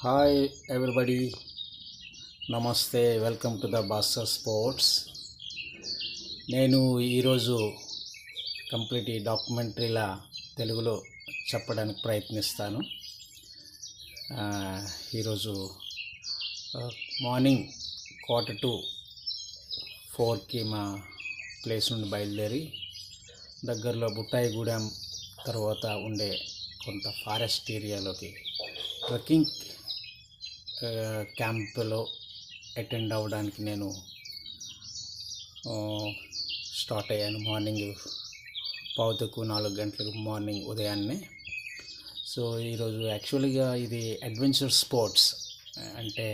Hi everybody, నమస్తే. Welcome to the Baster Sports. నేను ఈరోజు కంప్లీట్ ఈ డాక్యుమెంటరీలా తెలుగులో చెప్పడానికి ప్రయత్నిస్తాను. ఈరోజు మార్నింగ్ 3:45కి మా ప్లేస్ నుండి బయలుదేరి దగ్గరలో బుట్టాయిగూడెం తర్వాత ఉండే కొంత ఫారెస్ట్ ఏరియాలోకి ట్రెక్కింగ్ క్యాంపులో అటెండ్ అవ్వడానికి నేను స్టార్ట్ అయ్యాను. మార్నింగ్ 3:45 గంటలకు మార్నింగ్ ఉదయాన్నే. సో ఈరోజు యాక్చువల్గా ఇది అడ్వెంచర్ స్పోర్ట్స్, అంటే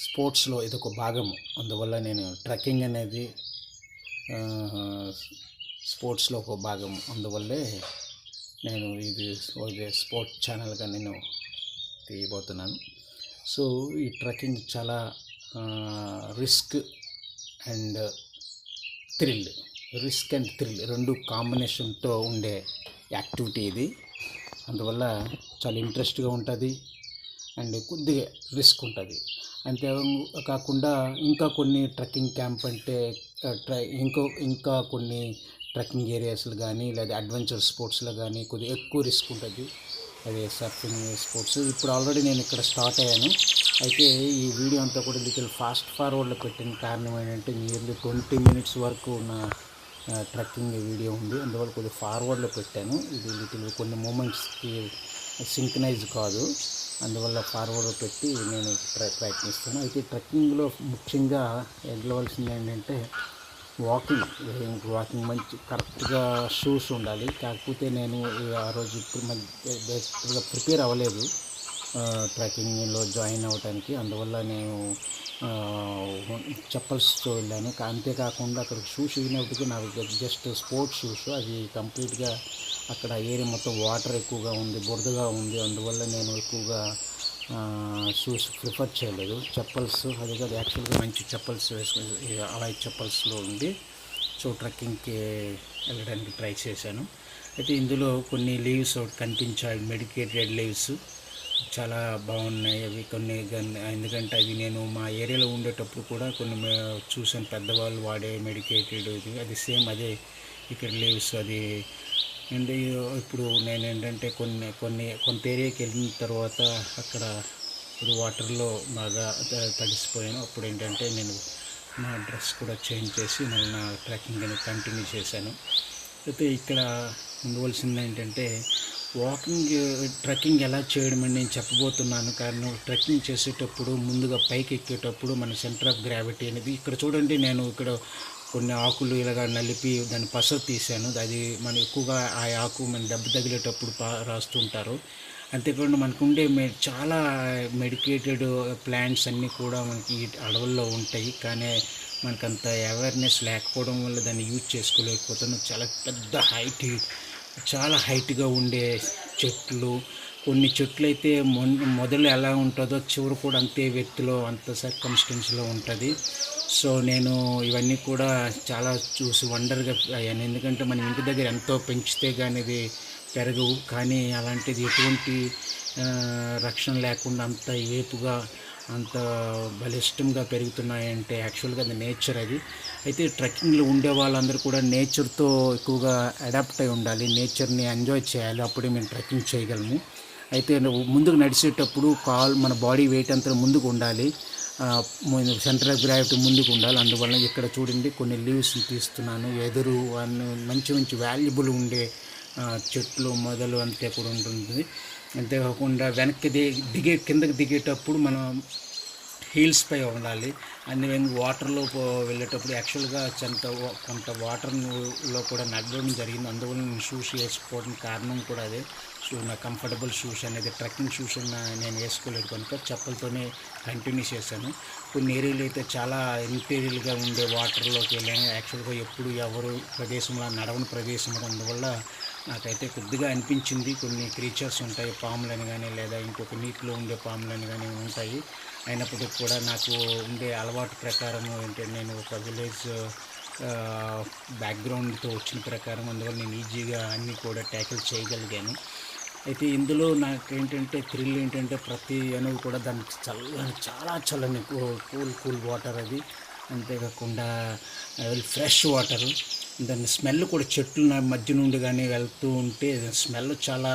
స్పోర్ట్స్లో ఇదొక భాగము. అందువల్ల నేను ట్రెక్కింగ్ అనేది స్పోర్ట్స్లో ఒక భాగము. అందువల్లే నేను ఇది స్పోర్ట్ ఛానల్గా నేను తీయబోతున్నాను. సో ఈ ట్రెక్కింగ్ చాలా రిస్క్ అండ్ థ్రిల్ రెండు కాంబినేషన్తో ఉండే యాక్టివిటీ ఇది. అందువల్ల చాలా ఇంట్రెస్ట్గా ఉంటుంది అండ్ కొద్దిగా రిస్క్ ఉంటుంది. అంతే కాకుండా ఇంకా కొన్ని ట్రెక్కింగ్ క్యాంప్ అంటే ఇంకా కొన్ని ట్రెక్కింగ్ ఏరియాస్లో కానీ లేదా అడ్వెంచర్ స్పోర్ట్స్లో కానీ కొద్దిగా ఎక్కువ రిస్క్ ఉంటుంది. అదే సర్ఫింగ్ స్పోర్ట్స్. ఇప్పుడు ఆల్రెడీ నేను ఇక్కడ స్టార్ట్ అయ్యాను. అయితే ఈ వీడియో అంతా కూడా లిటిల్ ఫాస్ట్ ఫార్వర్డ్లో పెట్టిన కారణం ఏంటంటే నియర్లీ 20 minutes వరకు ఉన్న ట్రెక్కింగ్ వీడియో ఉంది. అందువల్ల కొద్దిగా ఫార్వర్డ్లో పెట్టాను. ఇది లిటిల్ కొన్ని మూమెంట్స్కి సింక్రనైజ్ కాదు, అందువల్ల ఫార్వర్డ్లో పెట్టి నేను ప్రయత్నిస్తాను. అయితే ట్రెక్కింగ్లో ముఖ్యంగా వెళ్ళవలసింది ఏంటంటే వాకింగ్ మంచి కరెక్ట్గా షూస్ ఉండాలి. కాకపోతే నేను ఆ రోజు ఇప్పుడు ప్రిపేర్ అవ్వలేదు ట్రెక్కింగ్లో జాయిన్ అవ్వడానికి. అందువల్ల నేను చెప్పల్స్తో వెళ్ళాను. అంతేకాకుండా అక్కడ షూస్ అయినప్పటికీ నాకు జస్ట్ స్పోర్ట్స్ షూస్. అది కంప్లీట్గా అక్కడ ఏరియా మొత్తం వాటర్ ఎక్కువగా ఉంది, బురదగా ఉంది. అందువల్ల నేను ఎక్కువగా షూస్ ప్రిఫర్ చేయలేదు. చెప్పల్స్ అది కాదు, యాక్చువల్గా మంచి చెప్పల్స్ వేసుకుని అలాగే చెప్పల్స్లో ఉంది. సో ట్రెక్కింగ్కి వెళ్ళడానికి ట్రై చేశాను. అయితే ఇందులో కొన్ని లీవ్స్ కనిపించాయి, మెడికేటెడ్ లీవ్స్ చాలా బాగున్నాయి అవి కొన్ని. ఎందుకంటే అవి నేను మా ఏరియాలో ఉండేటప్పుడు కూడా కొన్ని చూసాను, పెద్దవాళ్ళు వాడే మెడికేటెడ్ అది సేమ్ అదే ఇక్కడ లీవ్స్ అది. అండ్ ఇప్పుడు నేను ఏంటంటే కొంత ఏరియాకి వెళ్ళిన తర్వాత అక్కడ ఇప్పుడు వాటర్లో బాగా తడిసిపోయాను. అప్పుడు ఏంటంటే నేను నా డ్రెస్ కూడా చేంజ్ చేసి మళ్ళీ నా ట్రెక్కింగ్ అనేది కంటిన్యూ చేశాను. అయితే ఇక్కడ ఉండవలసింది ఏంటంటే ట్రెక్కింగ్ ఎలా చేయడం అని నేను చెప్పబోతున్నాను. కారణం ట్రెక్కింగ్ చేసేటప్పుడు ముందుగా పైకి ఎక్కేటప్పుడు మన సెంటర్ ఆఫ్ గ్రావిటీ అనేది ఇక్కడ చూడండి. నేను ఇక్కడ కొన్ని ఆకులు ఇలాగా నలిపి దాన్ని పసరు తీశాను. అది మనం ఎక్కువగా ఆ ఆకు మన దెబ్బ తగిలేటప్పుడు రాస్తుంటారు. అంతేకాకుండా మనకు ఉండే చాలా మెడికేటెడ్ ప్లాంట్స్ అన్నీ కూడా మనకి అడవుల్లో ఉంటాయి. కానీ మనకంత అవేర్నెస్ లేకపోవడం వల్ల దాన్ని యూజ్ చేసుకోలేకపోతున్నాం. చాలా హైట్గా ఉండే చెట్లు, కొన్ని చెట్లు అయితే మొదలు ఎలా ఉంటుందో చివరి కూడా అంతే ఎత్తులో అంత సర్కమ్స్టెన్స్లో ఉంటుంది. సో నేను ఇవన్నీ కూడా చాలా చూసి వండర్గా అయ్యాను. ఎందుకంటే మన ఇంటి దగ్గర ఎంతో పెంచితే కానీ ఇది పెరగవు, కానీ అలాంటిది ఎటువంటి రక్షణ లేకుండా అంత ఏపుగా అంత బలిష్టంగా పెరుగుతున్నాయంటే యాక్చువల్గా అది నేచర్ అది. అయితే ట్రెక్కింగ్లో ఉండే వాళ్ళందరూ కూడా నేచర్తో ఎక్కువగా అడాప్ట్ అయి ఉండాలి, నేచర్ని ఎంజాయ్ చేయాలి, అప్పుడే మేము ట్రెక్కింగ్ చేయగలము. అయితే ముందుకు నడిచేటప్పుడు మన బాడీ వెయిట్ అంతా ముందుకు ఉండాలి, సెంటర్ ఆఫ్ గ్రావిటీ ముందుకు ఉండాలి. అందువల్ల ఇక్కడ చూడండి కొన్ని లీవ్స్ తీస్తున్నాను. ఎదురు మంచి వాల్యుబుల్ ఉండే చెట్లు మొదలు అంతే కూడా ఉంటుంది. అంతేకాకుండా వెనక్కి కిందకి దిగేటప్పుడు మనం హీల్స్ పై ఉండాలి. అందువల్ల వాటర్లో వెళ్ళేటప్పుడు యాక్చువల్గా కొంత వాటర్లో కూడా నడవడం జరిగింది. అందువల్ల నేను షూస్ వేసుకోవడం కారణం కూడా అదే. నా కంఫర్టబుల్ షూస్ అనేది ట్రెక్కింగ్ షూస్ నేను వేసుకోలేదు కనుక చెప్పలతోనే కంటిన్యూ చేశాను. కొన్ని ఏరియాలు అయితే చాలా ఇంటీరియల్గా ఉండే వాటర్లోకి వెళ్ళాను. యాక్చువల్గా ఎప్పుడు ఎవరు ప్రదేశంలో నడవని ప్రదేశం. అందువల్ల నాకైతే కొద్దిగా అనిపించింది కొన్ని క్రీచర్స్ ఉంటాయి, పాములని కానీ లేదా ఇంకొక నీటిలో ఉండే పాములని కానీ ఉంటాయి. అయినప్పటికీ కూడా నాకు ఉండే అలవాటు ప్రకారం ఏంటంటే నేను ఒక విలేజ్ బ్యాక్గ్రౌండ్తో వచ్చిన ప్రకారం అందువల్ల నేను ఈజీగా అన్నీ కూడా ట్యాకిల్ చేయగలిగాను. అయితే ఇందులో నాకేంటంటే థ్రిల్ ఏంటంటే ప్రతి అణువు కూడా దానికి చల్లని, చాలా చల్లని కూల్ వాటర్ అది. అంతేకాకుండా ఫ్రెష్ వాటరు. దాని స్మెల్ కూడా చెట్లు మధ్య నుండి కానీ వెళ్తూ ఉంటే స్మెల్ చాలా,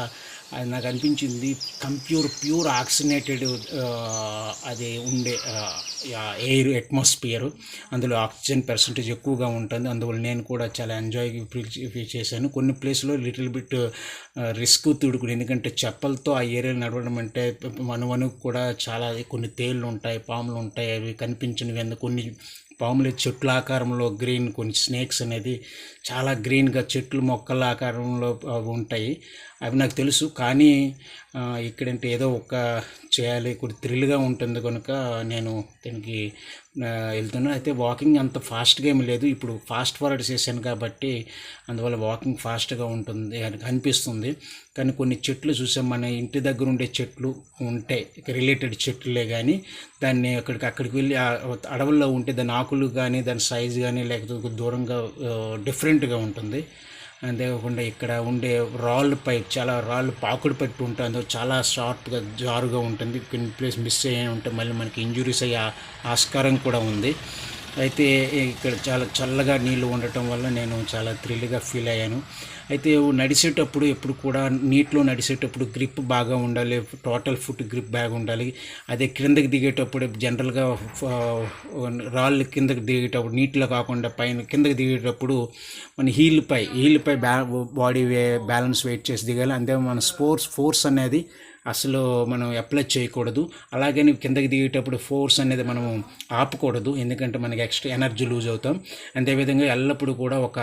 అది నాకు అనిపించింది ప్యూర్ ఆక్సినేటెడ్ అది ఉండే ఎయిర్ అట్మాస్ఫియర్. అందులో ఆక్సిజన్ పర్సంటేజ్ ఎక్కువగా ఉంటుంది. అందువల్ల నేను కూడా చాలా ఫీల్ చేశాను. కొన్ని ప్లేస్లో లిటిల్ బిట్ రిస్క్ తిడుకుని, ఎందుకంటే చెప్పలతో ఆ ఏరియాలో నడవడం అంటే మనవను కూడా చాలా, కొన్ని తేళ్ళు ఉంటాయి, పాములు ఉంటాయి, అవి కనిపించినవి. కొన్ని పాములు చెట్ల ఆకారంలో గ్రీన్, కొన్ని స్నేక్స్ అనేది చాలా గ్రీన్గా చెట్లు మొక్కల ఆకారంలో ఉంటాయి. అవి నాకు తెలుసు. కానీ ఇక్కడంటే ఏదో ఒక చేయాలి, కొన్ని థ్రిల్గా ఉంటుంది కనుక నేను దీనికి వెళ్తున్నాను. అయితే వాకింగ్ అంత ఫాస్ట్గా ఏమి లేదు, ఇప్పుడు ఫాస్ట్ ఫార్వర్డ్ చేశాను కాబట్టి అందువల్ల వాకింగ్ ఫాస్ట్గా ఉంటుంది అనిపిస్తుంది. కానీ కొన్ని చెట్లు చూసాం, మన ఇంటి దగ్గర ఉండే చెట్లు ఉంటాయి, రిలేటెడ్ చెట్లే, కానీ దాన్ని అక్కడికి వెళ్ళి అడవుల్లో ఉంటే దాని ఆకులు కానీ దాని సైజు కానీ లేకపోతే దూరంగా డిఫరెంట్గా ఉంటుంది. అంతేకాకుండా ఇక్కడ ఉండే రాళ్ళపై చాలా రాళ్ళు పాకుడు పెట్టి ఉంటుంది, చాలా షార్ప్గా జారుగా ఉంటుంది. కొన్ని ప్లేస్ మిస్ అయ్యి ఉంటే మళ్ళీ మనకి ఇంజురీస్ అయ్యే ఆస్కారం కూడా ఉంది. అయితే ఇక్కడ చాలా చల్లగా నీళ్ళు ఉండటం వల్ల నేను చాలా థ్రిల్గా ఫీల్ అయ్యాను. అయితే నడిచేటప్పుడు ఎప్పుడు కూడా నీటిలో నడిచేటప్పుడు గ్రిప్ బాగా ఉండాలి, టోటల్ ఫుట్ గ్రిప్ బాగా ఉండాలి. అదే కిందకి దిగేటప్పుడు జనరల్గా రాళ్ళు కిందకి దిగేటప్పుడు నీటిలో కాకుండా పైన కిందకి దిగేటప్పుడు మన హీల్పై బాడీ బ్యాలెన్స్ వెయిట్ చేసి దిగాలి. అంతే మన ఫోర్స్ అనేది అసలు మనం అప్లై చేయకూడదు. అలాగే కిందకి దిగేటప్పుడు ఫోర్స్ అనేది మనం ఆపకూడదు, ఎందుకంటే మనకి ఎక్స్ట్రా ఎనర్జీ లూజ్ అవుతాం. అంతేవిధంగా ఎల్లప్పుడూ కూడా ఒక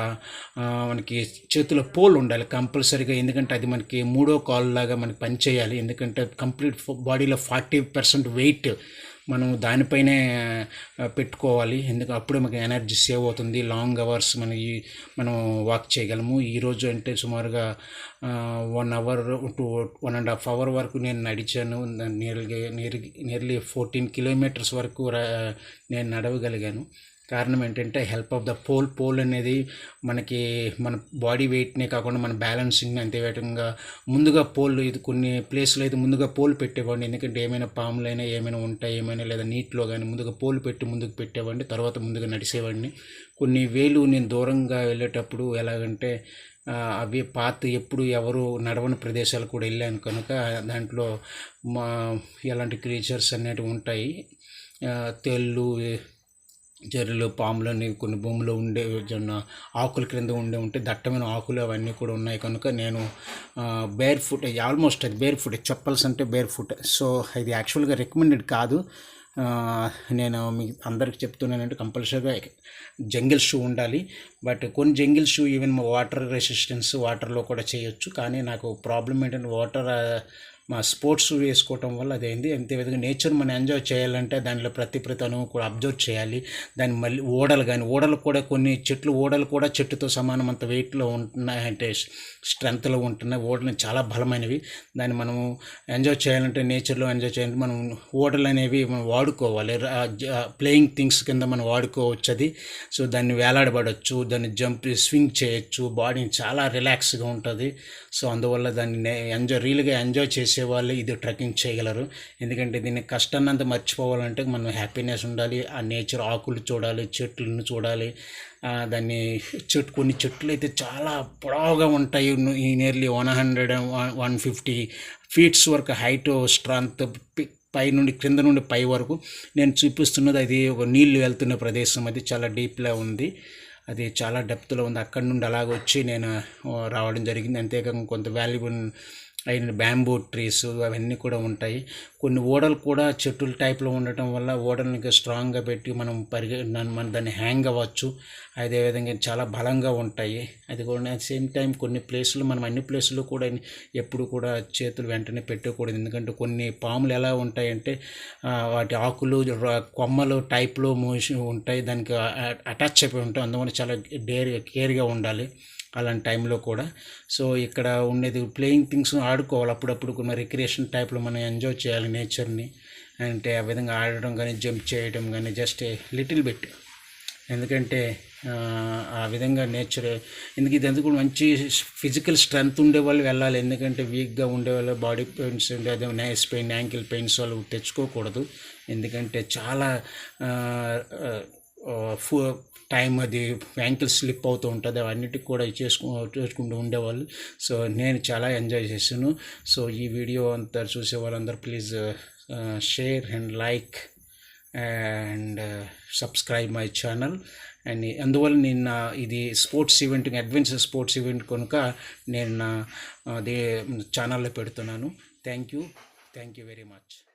మనకి చేతిలో పోల్ ఉండాలి కంపల్సరీగా, ఎందుకంటే అది మనకి మూడో కాల్ లాగా మనకి పనిచేయాలి. ఎందుకంటే కంప్లీట్ బాడీలో 40% వెయిట్ మనం దానిపైనే పెట్టుకోవాలి, ఎందుకంటే అప్పుడే మనకి ఎనర్జీ సేవ్ అవుతుంది. లాంగ్ అవర్స్ మనం వాక్ చేయగలము. ఈరోజు అంటే సుమారుగా 1 అవర్ టు 1.5 అవర్ వరకు నేను నడిచాను. నియర్లీ 14 కిలోమీటర్స్ వరకు నేను నడవగలిగాను. కారణం ఏంటంటే హెల్ప్ ఆఫ్ ద పోల్ అనేది మనకి మన బాడీ వెయిట్నే కాకుండా మన బ్యాలెన్సింగ్, అంతేవిధంగా ముందుగా ఇది కొన్ని ప్లేస్లో అయితే ముందుగా పోల్ పెట్టేవాడిని, ఎందుకంటే ఏమైనా పాములైనా ఏమైనా ఉంటాయి, ఏమైనా లేదా నీటిలో కానీ ముందుగా పోల్ పెట్టి ముందుకు పెట్టేవాడిని, తర్వాత ముందుగా నడిచేవాడిని. కొన్ని వేలు నేను దూరంగా వెళ్ళేటప్పుడు ఎలాగంటే అవి ఎప్పుడు ఎవరు నడవని ప్రదేశాలు కూడా వెళ్ళాను కనుక దాంట్లో ఎలాంటి క్రీచర్స్ అనేటివి ఉంటాయి, తేళ్ళు, జర్రెలు, పాములని, కొన్ని భూమిలో ఉండే ఆకుల క్రింద ఉంటే దట్టమైన ఆకులు అవన్నీ కూడా ఉన్నాయి కనుక నేను బేర్ ఫుట్, ఆల్మోస్ట్ అది బేర్ ఫుట్, చెప్పల్స్ అంటే బేర్ ఫుట్. సో ఇది యాక్చువల్గా రికమెండెడ్ కాదు. నేను మీకు అందరికి చెప్తున్నానంటే కంపల్సరీగా జంగిల్ షూ ఉండాలి. బట్ కొన్ని jungle shoe even water resistance, వాటర్లో కూడా చేయొచ్చు. కానీ నాకు ప్రాబ్లం ఏంటంటే మా స్పోర్ట్స్ వేసుకోవటం వల్ల అదైంది. అంతేవిధంగా నేచర్ మనం ఎంజాయ్ చేయాలంటే దాంట్లో ప్రతి అణువు కూడా అబ్జర్వ్ చేయాలి. దాన్ని మళ్ళీ ఓడలు కూడా కొన్ని ఓడలు కూడా చెట్టుతో సమానం అంత వెయిట్లో ఉంటున్నాయి, అంటే స్ట్రెంత్లో ఉంటున్నాయి. ఓడలు చాలా బలమైనవి. దాన్ని మనము ఎంజాయ్ చేయాలంటే, నేచర్లో ఎంజాయ్ చేయాలంటే మనం ఓడలు అనేవి మనం వాడుకోవాలి, ప్లేయింగ్ థింగ్స్ కింద మనం వాడుకోవచ్చు అది. సో దాన్ని వేలాడబడవచ్చు, దాన్ని స్వింగ్ చేయొచ్చు, బాడీని చాలా రిలాక్స్గా ఉంటుంది. సో అందువల్ల దాన్ని రియల్గా ఎంజాయ్ చేసేవాళ్ళు ఇది ట్రెక్కింగ్ చేయగలరు. ఎందుకంటే దీన్ని కష్టాన్నంతా మర్చిపోవాలంటే మనం హ్యాపీనెస్ ఉండాలి, ఆ నేచర్ ఆకులు చూడాలి, చెట్లను చూడాలి. కొన్ని చెట్లు అయితే చాలా పొడవుగా ఉంటాయి, నియర్లీ 100-150 ఫీట్స్ వరకు హైట్, స్ట్రెంత్, క్రింద నుండి పై వరకు. నేను చూపిస్తున్నది అది ఒక నీళ్లు వెళ్తున్న ప్రదేశం, అది చాలా డీప్లో ఉంది, అది చాలా డెప్త్లో ఉంది. అక్కడి నుండి అలాగొచ్చి నేను రావడం జరిగింది. అంతేకాకుండా కొంత వాల్యుబుల్ అయిన బ్యాంబూ ట్రీస్ అవన్నీ కూడా ఉంటాయి. కొన్ని ఓడలు కూడా చెట్టుల టైప్లో ఉండటం వల్ల ఓడల్ని స్ట్రాంగ్గా పెట్టి మనం దాన్ని హ్యాంగ్ అవ్వచ్చు. అదేవిధంగా చాలా బలంగా ఉంటాయి. అది కూడా సేమ్ టైం కొన్ని ప్లేసులు మనం అన్ని ప్లేసులు కూడా ఎప్పుడు కూడా చేతులు వెంటనే పెట్టకూడదు. ఎందుకంటే కొన్ని పాములు ఎలా ఉంటాయంటే వాటి ఆకులు, కొమ్మలు టైప్లో మోసి ఉంటాయి, దానికి అటాచ్ అయిపోయి ఉంటాయి. అందువల్ల చాలా కేర్గా ఉండాలి అలాంటి టైంలో కూడా. సో ఇక్కడ ఉండేది ప్లేయింగ్ థింగ్స్ ఆడుకోవాలి, అప్పుడప్పుడు కొన్ని రిక్రియేషన్ టైప్లో మనం ఎంజాయ్ చేయాలి నేచర్ని. అంటే ఆ విధంగా ఆడడం కానీ, జంప్ చేయడం కానీ, జస్ట్ లిటిల్ బిట్. ఎందుకంటే ఆ విధంగా నేచర్ ఎందుకు ఇదంతా కూడా మంచి ఫిజికల్ స్ట్రెంగ్త్ ఉండే వాళ్ళు వెళ్ళాలి. ఎందుకంటే వీక్గా ఉండే వాళ్ళు బాడీ పెయిన్స్ ఉండే అదే నైస్ పెయిన్ యాంకిల్ పెయిన్స్ వాళ్ళు తెచ్చుకోకూడదు. ఎందుకంటే చాలా టైం అది యాంకిల్ స్లిప్ అవుతూ ఉంటుంది. అవన్నిటికి కూడా చేసుకుంటూ ఉండేవాళ్ళు. సో నేను చాలా ఎంజాయ్ చేశాను. సో ఈ వీడియో అంతా చూసే వాళ్ళందరూ please share and like and subscribe my channel. And అందువల్ల నేను ఇది sports event adventure sports event కనుక నేను అదే ఛానల్లో పెడుతున్నాను. Thank you very much.